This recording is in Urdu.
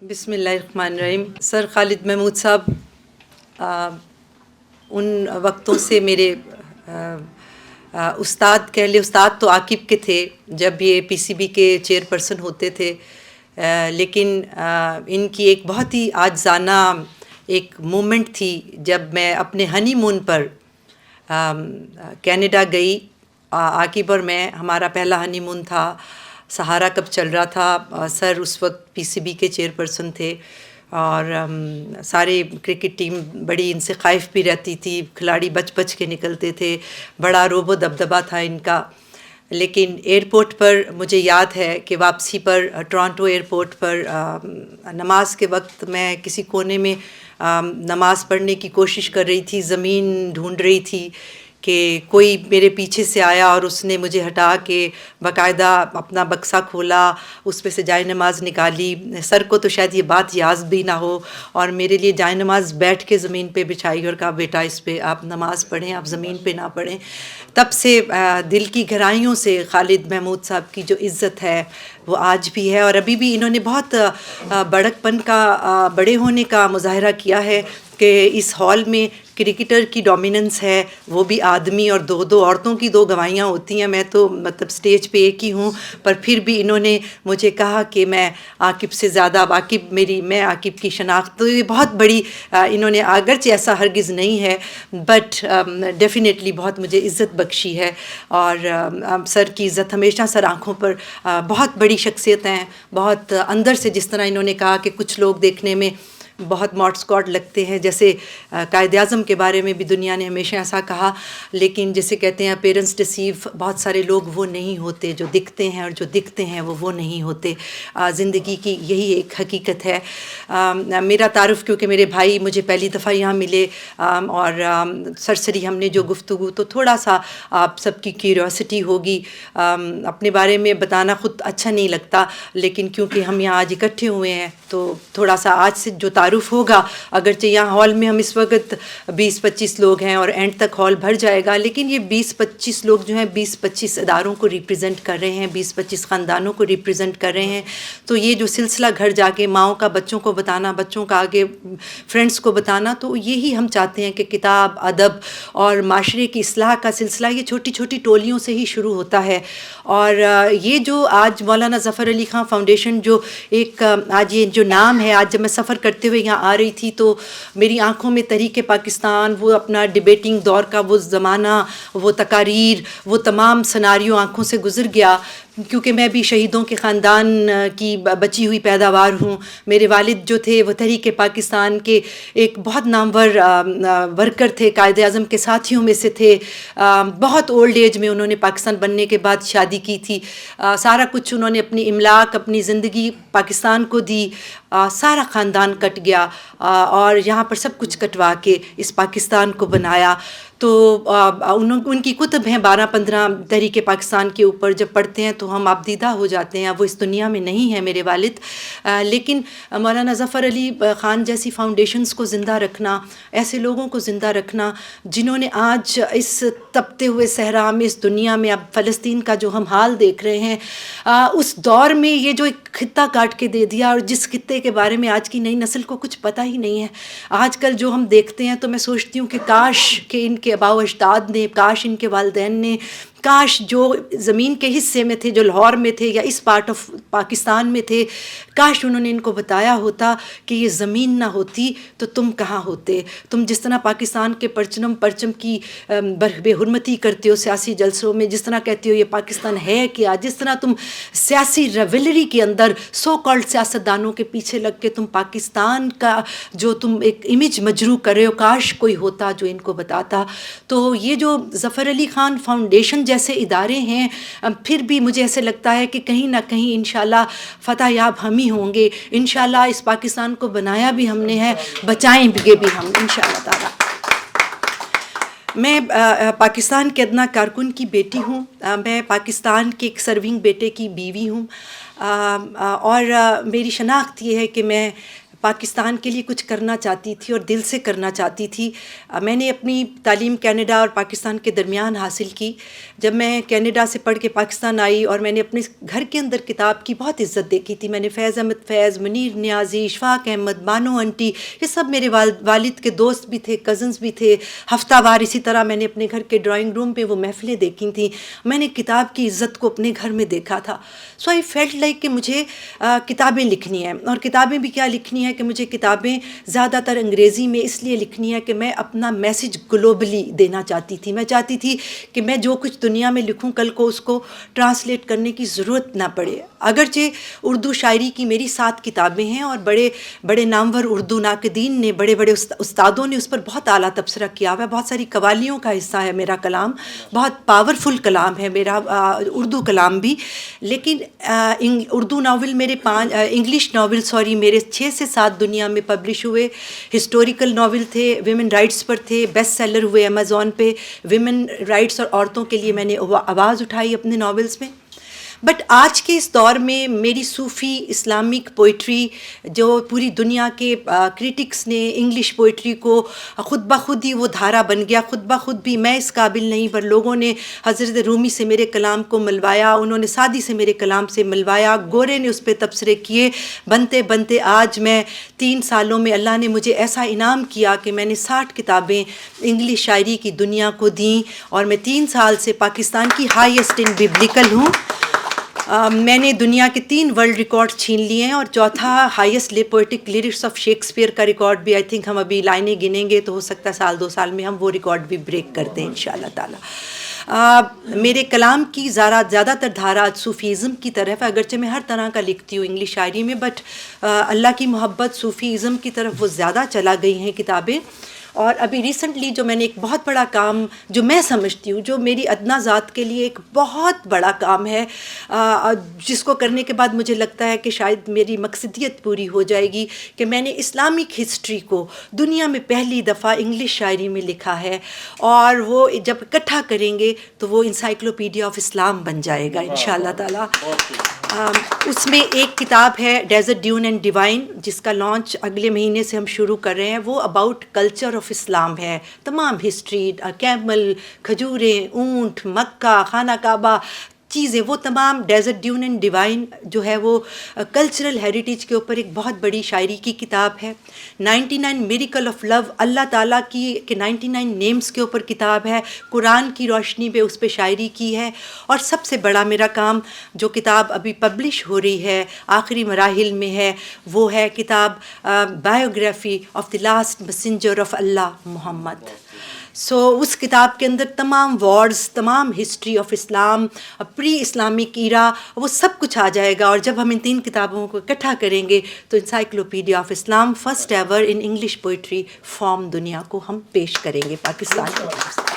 بسم اللہ الرحمن الرحیم. سر خالد محمود صاحب ان وقتوں سے میرے استاد کہہ لے، استاد تو عاقب کے تھے جب یہ پی سی بی کے چیئر پرسن ہوتے تھے، لیکن ان کی ایک بہت ہی عاجزانہ ایک مومنٹ تھی جب میں اپنے ہنی مون پر کینیڈا گئی. عاقب اور میں، ہمارا پہلا ہنی مون تھا. سہارا کپ چل رہا تھا. سر اس وقت پی سی بی کے چیئر پرسن تھے اور سارے کرکٹ ٹیم بڑی ان سے خائف بھی رہتی تھی. کھلاڑی بچ بچ کے نکلتے تھے. بڑا روب و دبدبہ تھا ان کا. لیکن ایئرپورٹ پر مجھے یاد ہے کہ واپسی پر ٹورانٹو ایئرپورٹ پر نماز کے وقت میں کسی کونے میں نماز پڑھنے کی کوشش کر رہی تھی. زمین ڈھونڈ رہی تھی کہ کوئی میرے پیچھے سے آیا اور اس نے مجھے ہٹا کے باقاعدہ اپنا بکسہ کھولا، اس پہ سے جائے نماز نکالی. سر کو تو شاید یہ بات یاد بھی نہ ہو، اور میرے لیے جائے نماز بیٹھ کے زمین پہ بچھائی اور کہا بیٹا اس پہ آپ نماز پڑھیں، آپ زمین پہ نہ پڑھیں. تب سے دل کی گہرائیوں سے خالد محمود صاحب کی جو عزت ہے وہ آج بھی ہے، اور ابھی بھی انہوں نے بہت بڑک پن کا، بڑے ہونے کا مظاہرہ کیا ہے کہ اس ہال میں کرکٹر کی ڈومیننس ہے، وہ بھی آدمی، اور دو عورتوں کی دو گواہیاں ہوتی ہیں. میں تو مطلب سٹیج پہ ایک ہی ہوں، پر پھر بھی انہوں نے مجھے کہا کہ میں عاقب سے زیادہ، میں عاقب کی شناخت، تو یہ بہت بڑی انہوں نے، اگرچہ ایسا ہرگز نہیں ہے بٹ ڈیفینیٹلی بہت مجھے عزت بخشی ہے. اور سر کی عزت ہمیشہ سر آنکھوں پر، بہت بڑی شخصیت ہیں، بہت اندر سے، جس طرح انہوں نے کہا کہ کچھ لوگ دیکھنے میں بہت ماڈ اسکواڈ لگتے ہیں، جیسے قائد اعظم کے بارے میں بھی دنیا نے ہمیشہ ایسا کہا. لیکن جسے کہتے ہیں پیرنٹس ڈسیو، بہت سارے لوگ وہ نہیں ہوتے جو دکھتے ہیں، اور جو دکھتے ہیں وہ نہیں ہوتے. زندگی کی یہی ایک حقیقت ہے. میرا تعارف، کیونکہ میرے بھائی مجھے پہلی دفعہ یہاں ملے اور سرسری ہم نے جو گفتگو، تو تھوڑا سا آپ سب کی کیوریوسٹی ہوگی. اپنے بارے میں بتانا خود اچھا نہیں لگتا، لیکن کیونکہ ہم یہاں آج اکٹھے ہوئے ہیں تو تھوڑا سا آج سے جو تعارف ہوگا، اگرچہ یہاں ہال میں ہم اس وقت 20-25 لوگ ہیں اور اینڈ تک ہال بھر جائے گا، لیکن یہ 20-25 لوگ جو ہیں 20-25 اداروں کو ریپرزینٹ کر رہے ہیں، 20-25 خاندانوں کو ریپرزینٹ کر رہے ہیں. تو یہ جو سلسلہ گھر جا کے ماؤں کا بچوں کو بتانا، بچوں کا آگے فرینڈس کو بتانا، تو یہی ہم چاہتے ہیں کہ کتاب، ادب اور معاشرے کی اصلاح کا سلسلہ یہ چھوٹی چھوٹی ٹولیوں سے ہی شروع ہوتا ہے. اور یہ جو آج مولانا ظفر علی خان فاؤنڈیشن، جو ایک آج یہ جو نام ہے، آج جب میں سفر کرتے ہوئے یہاں آ رہی تھی تو میری آنکھوں میں تحریک پاکستان، وہ اپنا ڈیبیٹنگ دور کا وہ زمانہ، وہ تقاریر، وہ تمام سناریو آنکھوں سے گزر گیا. کیونکہ میں بھی شہیدوں کے خاندان کی بچی ہوئی پیداوار ہوں. میرے والد جو تھے وہ تحریک پاکستان کے ایک بہت نامور ورکر تھے، قائد اعظم کے ساتھیوں میں سے تھے. بہت اولڈ ایج میں انہوں نے پاکستان بننے کے بعد شادی کی تھی. سارا کچھ انہوں نے اپنی املاک، اپنی زندگی پاکستان کو دی. سارا خاندان کٹ گیا اور یہاں پر سب کچھ کٹوا کے اس پاکستان کو بنایا. تو ان کی کتب ہیں 12-15 تحریک پاکستان کے اوپر. جب پڑھتے ہیں تو ہم آبدیدہ ہو جاتے ہیں. وہ اس دنیا میں نہیں ہے میرے والد، لیکن مولانا ظفر علی خان جیسی فاؤنڈیشنز کو زندہ رکھنا، ایسے لوگوں کو زندہ رکھنا جنہوں نے آج اس تپتے ہوئے صحرا میں، اس دنیا میں، اب فلسطین کا جو ہم حال دیکھ رہے ہیں، اس دور میں یہ جو ایک خطہ کاٹ کے دے دیا، اور جس خطے کے بارے میں آج کی نئی نسل کو کچھ پتہ ہی نہیں ہے. آج کل جو ہم دیکھتے ہیں تو میں سوچتی ہوں کہ کاش کہ ان کے آباء و اجداد نے، کاش ان کے والدین نے، کاش جو زمین کے حصے میں تھے، جو لاہور میں تھے یا اس پارٹ آف پاکستان میں تھے، کاش انہوں نے ان کو بتایا ہوتا کہ یہ زمین نہ ہوتی تو تم کہاں ہوتے. تم جس طرح پاکستان کے پرچم کی بے حرمتی کرتے ہو سیاسی جلسوں میں، جس طرح کہتے ہو یہ پاکستان ہے کیا، جس طرح تم سیاسی ریولری کے اندر سو کالڈ سیاستدانوں کے پیچھے لگ کے تم پاکستان کا جو تم ایک امیج مجروح کر رہے ہو، کاش کوئی ہوتا جو ان کو بتاتا. تو یہ جو ظفر علی خان فاؤنڈیشن جیسے ادارے ہیں، پھر بھی مجھے ایسے لگتا ہے کہ کہیں نہ کہیں انشاءاللہ فتح یاب ہم ہی ہوں گے. انشاءاللہ اس پاکستان کو بنایا بھی ہم نے ہے، بچائیں گے بھی ہم انشاءاللہ تعالی. میں پاکستان کے ادنا کارکن کی بیٹی ہوں. میں پاکستان کے ایک سرونگ بیٹے کی بیوی ہوں، اور میری شناخت یہ ہے کہ میں پاکستان کے لیے کچھ کرنا چاہتی تھی اور دل سے کرنا چاہتی تھی. میں نے اپنی تعلیم کینیڈا اور پاکستان کے درمیان حاصل کی. جب میں کینیڈا سے پڑھ کے پاکستان آئی اور میں نے اپنے گھر کے اندر کتاب کی بہت عزت دیکھی تھی. میں نے فیض احمد فیض، منیر نیازی، اشفاق احمد، بانو انٹی، یہ سب میرے والد کے دوست بھی تھے، کزنز بھی تھے. ہفتہ وار اسی طرح میں نے اپنے گھر کے ڈرائنگ روم پہ وہ محفلیں دیکھی تھیں. میں نے کتاب کی عزت کو اپنے گھر میں دیکھا تھا. سو آئی فیلٹ لائک کہ مجھے کتابیں لکھنی ہیں. اور کتابیں بھی کیا لکھنی ہے کہ مجھے کتابیں زیادہ تر انگریزی میں اس لیے لکھنی ہے کہ میں اپنا میسج گلوبلی دینا چاہتی تھی. میں چاہتی تھی کہ میں جو کچھ دنیا میں لکھوں کل کو اس کو ٹرانسلیٹ کرنے کی ضرورت نہ پڑے. اگرچہ اردو شاعری کی میری 7 کتابیں ہیں اور بڑے بڑے نامور اردو ناقدین نے، بڑے بڑے استادوں نے اس پر بہت اعلیٰ تبصرہ کیا ہوا ہے. بہت ساری قوالیوں کا حصہ ہے میرا کلام، بہت پاورفل کلام ہے میرا اردو کلام بھی. لیکن اردو ناول میرے انگلش ناول میرے 6 سے 7 دنیا میں پبلش ہوئے. ہسٹوریکل ناول تھے، ویمن رائٹس پر تھے، بیسٹ سیلر ہوئے امیزون پہ. ویمن رائٹس اور عورتوں کے لیے میں نے آواز اٹھائی اپنے ناولز میں. بٹ آج کے اس دور میں میری صوفی اسلامک پوئٹری جو پوری دنیا کے کرٹکس نے انگلش پوئٹری کو خود بخود ہی وہ دھارا بن گیا. خود بخود بھی میں اس قابل نہیں، پر لوگوں نے حضرت رومی سے میرے کلام کو ملوایا، انہوں نے سعدی سے میرے کلام سے ملوایا، گورے نے اس پہ تبصرے کیے. بنتے بنتے آج میں 3 سالوں میں اللہ نے مجھے ایسا انعام کیا کہ میں نے 60 کتابیں انگلش شاعری کی دنیا کو دیں. اور میں 3 سال سے پاکستان کی ہائیسٹ ان ببلیکل ہوں. میں نے دنیا کے 3 ورلڈ ریکارڈ چھین لیے ہیں اور چوتھا highest poetic lyrics of Shakespeare کا ریکارڈ بھی آئی تھنک ہم ابھی لائنیں گنیں گے تو ہو سکتا ہے 1-2 سال میں ہم وہ ریکارڈ بھی بریک کر دیں انشاءاللہ تعالی. میرے کلام کی زیادہ تر دھارا صوفیزم کی طرف ہے، اگرچہ میں ہر طرح کا لکھتی ہوں انگلش شاعری میں، بٹ اللہ کی محبت صوفیزم کی طرف وہ زیادہ چلا گئی ہیں کتابیں. اور ابھی ریسنٹلی جو میں نے ایک بہت بڑا کام جو میں سمجھتی ہوں جو میری ادنا ذات کے لیے ایک بہت بڑا کام ہے، جس کو کرنے کے بعد مجھے لگتا ہے کہ شاید میری مقصدیت پوری ہو جائے گی، کہ میں نے اسلامک ہسٹری کو دنیا میں پہلی دفعہ انگلش شاعری میں لکھا ہے. اور وہ جب اکٹھا کریں گے تو وہ انسائکلوپیڈیا آف اسلام بن جائے گا انشاءاللہ تعالی. اس میں ایک کتاب ہے ڈیزرٹ ڈیون اینڈ ڈیوائن، جس کا لانچ اگلے مہینے سے ہم شروع کر رہے ہیں. وہ اباؤٹ کلچر آف اسلام ہے، تمام ہسٹری، کیمل، کھجوریں، اونٹ، مکہ، خانہ کعبہ چیزیں، وہ تمام. ڈیزرٹ ڈیون اینڈ ڈیوائن جو ہے وہ کلچرل ہیریٹیج کے اوپر ایک بہت بڑی شاعری کی کتاب ہے. 99 میریکل آف لو، اللہ تعالیٰ کی کہ 99 نیمز کے اوپر کتاب ہے. قرآن کی روشنی پہ اس پہ شاعری کی ہے. اور سب سے بڑا میرا کام جو کتاب ابھی پبلش ہو رہی ہے، آخری مراحل میں ہے، وہ ہے کتاب biography of the last messenger of Allah Muhammad. اس کتاب کے اندر تمام وارڈز، تمام history of Islam, pre Islamic era, وہ سب کچھ آ جائے گا. اور جب ہم ان 3 کتابوں کو اکٹھا کریں گے تو encyclopedia of Islam first ever in English poetry form دنیا کو ہم پیش کریں گے پاکستان کی.